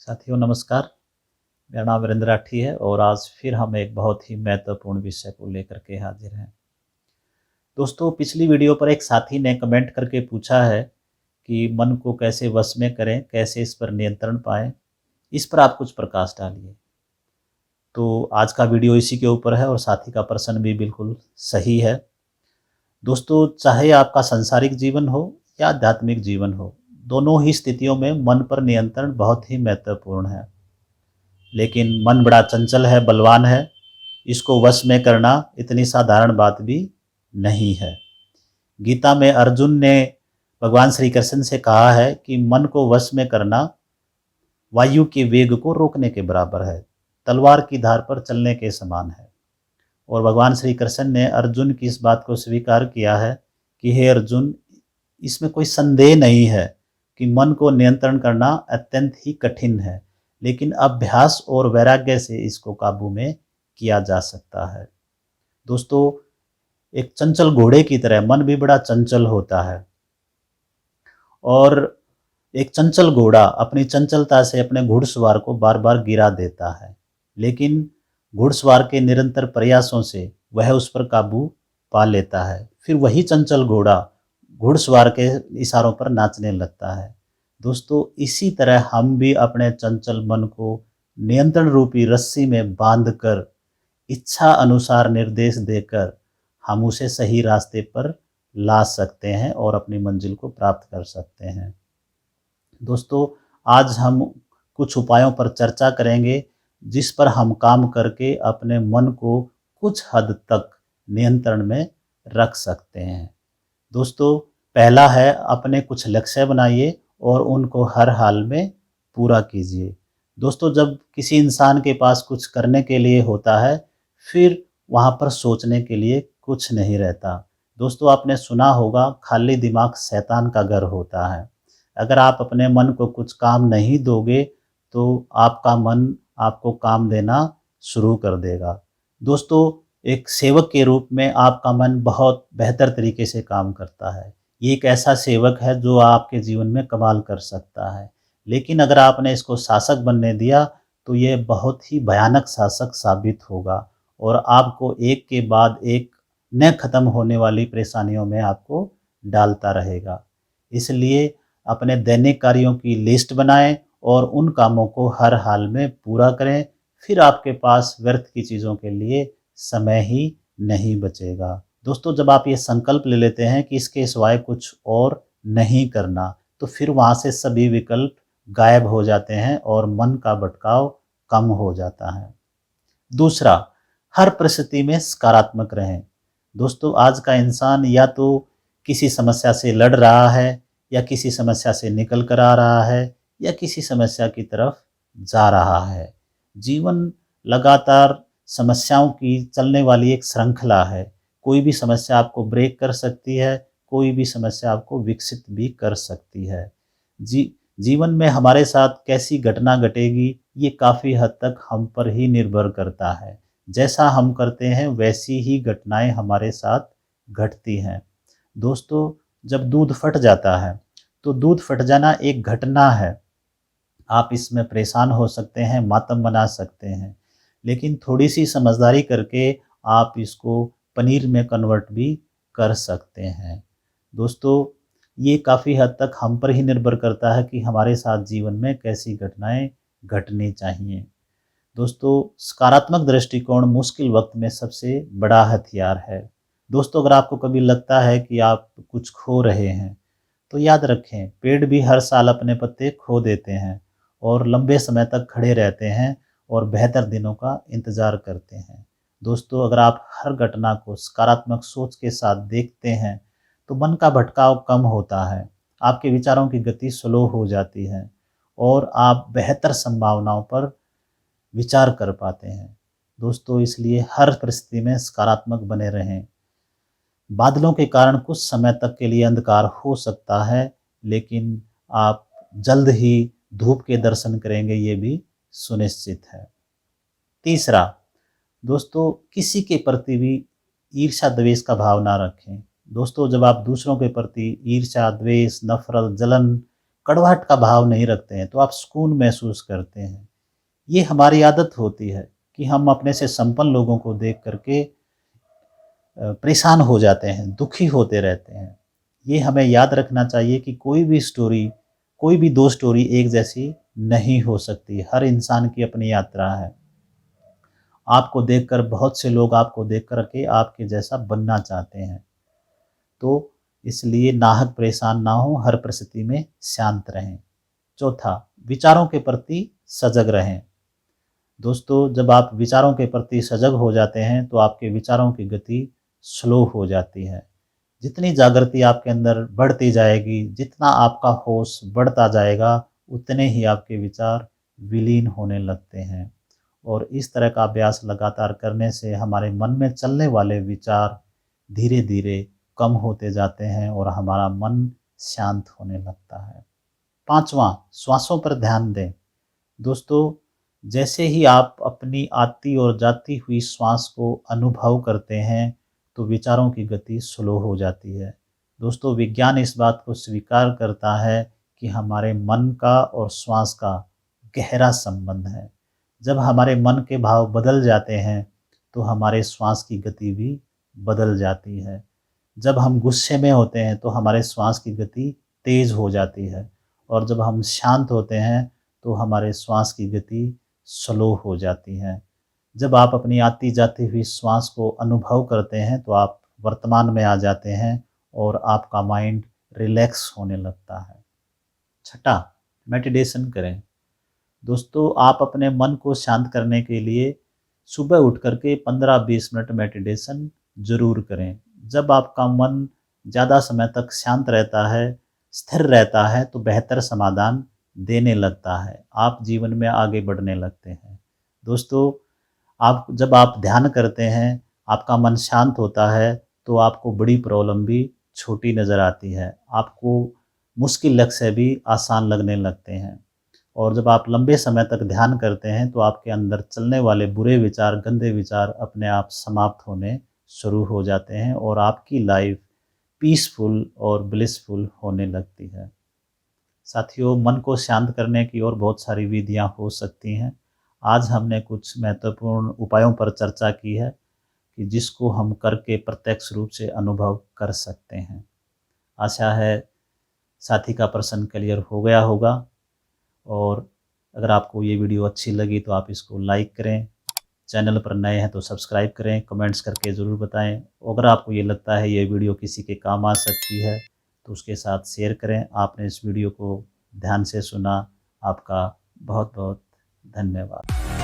साथियों नमस्कार। मेरा नाम वीरेंद्र राठी है और आज फिर हम एक बहुत ही महत्वपूर्ण विषय को लेकर के हाजिर हैं। दोस्तों, पिछली वीडियो पर एक साथी ने कमेंट करके पूछा है कि मन को कैसे वश में करें, कैसे इस पर नियंत्रण पाएँ? इस पर आप कुछ प्रकाश डालिए। तो आज का वीडियो इसी के ऊपर है और साथी का प्रश्न भी बिल्कुल सही है। दोस्तों, चाहे आपका सांसारिक जीवन हो या आध्यात्मिक जीवन हो, दोनों ही स्थितियों में मन पर नियंत्रण बहुत ही महत्वपूर्ण है। लेकिन मन बड़ा चंचल है, बलवान है, इसको वश में करना इतनी साधारण बात भी नहीं है। गीता में अर्जुन ने भगवान श्री कृष्ण से कहा है कि मन को वश में करना वायु के वेग को रोकने के बराबर है, तलवार की धार पर चलने के समान है। और भगवान श्री कृष्ण ने अर्जुन की इस बात को स्वीकार किया है कि हे अर्जुन, इसमें कोई संदेह नहीं है कि मन को नियंत्रण करना अत्यंत ही कठिन है, लेकिन अभ्यास और वैराग्य से इसको काबू में किया जा सकता है। दोस्तों, एक चंचल घोड़े की तरह मन भी बड़ा चंचल होता है और एक चंचल घोड़ा अपनी चंचलता से अपने घुड़सवार को बार बार गिरा देता है, लेकिन घुड़सवार के निरंतर प्रयासों से वह उस पर काबू पा लेता है। फिर वही चंचल घोड़ा घुड़सवार के इशारों पर नाचने लगता है। दोस्तों, इसी तरह हम भी अपने चंचल मन को नियंत्रण रूपी रस्सी में बांधकर इच्छा अनुसार निर्देश देकर हम उसे सही रास्ते पर ला सकते हैं और अपनी मंजिल को प्राप्त कर सकते हैं। दोस्तों, आज हम कुछ उपायों पर चर्चा करेंगे जिस पर हम काम करके अपने मन को कुछ हद तक नियंत्रण में रख सकते हैं। दोस्तों, पहला है अपने कुछ लक्ष्य बनाइए और उनको हर हाल में पूरा कीजिए। दोस्तों, जब किसी इंसान के पास कुछ करने के लिए होता है, फिर वहाँ पर सोचने के लिए कुछ नहीं रहता। दोस्तों, आपने सुना होगा खाली दिमाग शैतान का घर होता है। अगर आप अपने मन को कुछ काम नहीं दोगे तो आपका मन आपको काम देना शुरू कर देगा। दोस्तों, एक सेवक के रूप में आपका मन बहुत बेहतर तरीके से काम करता है। ये एक ऐसा सेवक है जो आपके जीवन में कमाल कर सकता है। लेकिन अगर आपने इसको शासक बनने दिया तो ये बहुत ही भयानक शासक साबित होगा और आपको एक के बाद एक न ख़त्म होने वाली परेशानियों में आपको डालता रहेगा। इसलिए अपने दैनिक कार्यों की लिस्ट बनाएं और उन कामों को हर हाल में पूरा करें। फिर आपके पास व्यर्थ की चीज़ों के लिए समय ही नहीं बचेगा। दोस्तों, जब आप ये संकल्प ले लेते हैं कि इसके सिवाय कुछ और नहीं करना, तो फिर वहाँ से सभी विकल्प गायब हो जाते हैं और मन का भटकाव कम हो जाता है। दूसरा, हर परिस्थिति में सकारात्मक रहें। दोस्तों, आज का इंसान या तो किसी समस्या से लड़ रहा है या किसी समस्या से निकल कर आ रहा है या किसी समस्या की तरफ जा रहा है। जीवन लगातार समस्याओं की चलने वाली एक श्रृंखला है। कोई भी समस्या आपको ब्रेक कर सकती है, कोई भी समस्या आपको विकसित भी कर सकती है। जीवन में हमारे साथ कैसी घटना घटेगी, ये काफ़ी हद तक हम पर ही निर्भर करता है। जैसा हम करते हैं वैसी ही घटनाएं हमारे साथ घटती हैं। दोस्तों, जब दूध फट जाता है तो दूध फट जाना एक घटना है। आप इसमें परेशान हो सकते हैं, मातम मना सकते हैं, लेकिन थोड़ी-सी समझदारी करके आप इसको पनीर में कन्वर्ट भी कर सकते हैं। दोस्तों, ये काफ़ी हद तक हम पर ही निर्भर करता है कि हमारे साथ जीवन में कैसी घटनाएँ घटनी चाहिए। दोस्तों, सकारात्मक दृष्टिकोण मुश्किल वक़्त में सबसे बड़ा हथियार है। दोस्तों, अगर आपको कभी लगता है कि आप कुछ खो रहे हैं, तो याद रखें, पेड़ भी हर साल अपने पत्ते खो देते हैं और लंबे समय तक खड़े रहते हैं और बेहतर दिनों का इंतज़ार करते हैं। दोस्तों, अगर आप हर घटना को सकारात्मक सोच के साथ देखते हैं, तो मन का भटकाव कम होता है, आपके विचारों की गति स्लो हो जाती है और आप बेहतर संभावनाओं पर विचार कर पाते हैं। दोस्तों, इसलिए हर परिस्थिति में सकारात्मक बने रहें। बादलों के कारण कुछ समय तक के लिए अंधकार हो सकता है, लेकिन आप जल्द ही धूप के दर्शन करेंगे, ये भी सुनिश्चित है। तीसरा, दोस्तों, किसी के प्रति भी ईर्ष्या द्वेष का भाव ना रखें। दोस्तों, जब आप दूसरों के प्रति ईर्ष्या, द्वेष, नफरत, जलन, कड़वाहट का भाव नहीं रखते हैं, तो आप सुकून महसूस करते हैं। ये हमारी आदत होती है कि हम अपने से संपन्न लोगों को देख कर के परेशान हो जाते हैं, दुखी होते रहते हैं। ये हमें याद रखना चाहिए कि कोई भी 2 स्टोरी एक जैसी नहीं हो सकती। हर इंसान की अपनी यात्रा है। आपको देखकर बहुत से लोग आपको देख कर के आपके जैसा बनना चाहते हैं। तो इसलिए नाहक परेशान ना हों, हर परिस्थिति में शांत रहें। चौथा, विचारों के प्रति सजग रहें। दोस्तों, जब आप विचारों के प्रति सजग हो जाते हैं, तो आपके विचारों की गति स्लो हो जाती है। जितनी जागृति आपके अंदर बढ़ती जाएगी, जितना आपका होश बढ़ता जाएगा, उतने ही आपके विचार विलीन होने लगते हैं। और इस तरह का अभ्यास लगातार करने से हमारे मन में चलने वाले विचार धीरे-धीरे कम होते जाते हैं और हमारा मन शांत होने लगता है। पाँचवाँ, श्वासों पर ध्यान दें। दोस्तों, जैसे ही आप अपनी आती और जाती हुई श्वास को अनुभव करते हैं, तो विचारों की गति स्लो हो जाती है। दोस्तों, विज्ञान इस बात को स्वीकार करता है कि हमारे मन का और श्वास का गहरा संबंध है। जब हमारे मन के भाव बदल जाते हैं, तो हमारे श्वास की गति भी बदल जाती है। जब हम गुस्से में होते हैं, तो हमारे श्वास की गति तेज़ हो जाती है और जब हम शांत होते हैं, तो हमारे श्वास की गति स्लो हो जाती है। जब आप अपनी आती-जाती हुई श्वास को अनुभव करते हैं, तो आप वर्तमान में आ जाते हैं और आपका माइंड रिलैक्स होने लगता है। छठा, मेडिटेशन करें। दोस्तों, आप अपने मन को शांत करने के लिए सुबह उठ कर के 15-20 मिनट मेडिटेशन ज़रूर करें। जब आपका मन ज़्यादा समय तक शांत रहता है, स्थिर रहता है, तो बेहतर समाधान देने लगता है। आप जीवन में आगे बढ़ने लगते हैं। दोस्तों, जब आप ध्यान करते हैं, आपका मन शांत होता है, तो आपको बड़ी प्रॉब्लम भी छोटी नज़र आती है। आपको मुश्किल लक्ष्य भी आसान लगने लगते हैं। और जब आप लंबे समय तक ध्यान करते हैं, तो आपके अंदर चलने वाले बुरे विचार, गंदे विचार अपने आप समाप्त होने शुरू हो जाते हैं और आपकी लाइफ पीसफुल और ब्लिसफुल होने लगती है। साथियों, मन को शांत करने की और बहुत सारी विधियाँ हो सकती हैं। आज हमने कुछ महत्वपूर्ण उपायों पर चर्चा की है कि जिसको हम करके प्रत्यक्ष रूप से अनुभव कर सकते हैं। आशा है साथी का प्रश्न क्लियर हो गया होगा और अगर आपको ये वीडियो अच्छी लगी तो आप इसको लाइक करें, चैनल पर नए हैं तो सब्सक्राइब करें, कमेंट्स करके ज़रूर बताएं। अगर आपको ये लगता है ये वीडियो किसी के काम आ सकती है तो उसके साथ शेयर करें। आपने इस वीडियो को ध्यान से सुना, आपका बहुत बहुत धन्यवाद।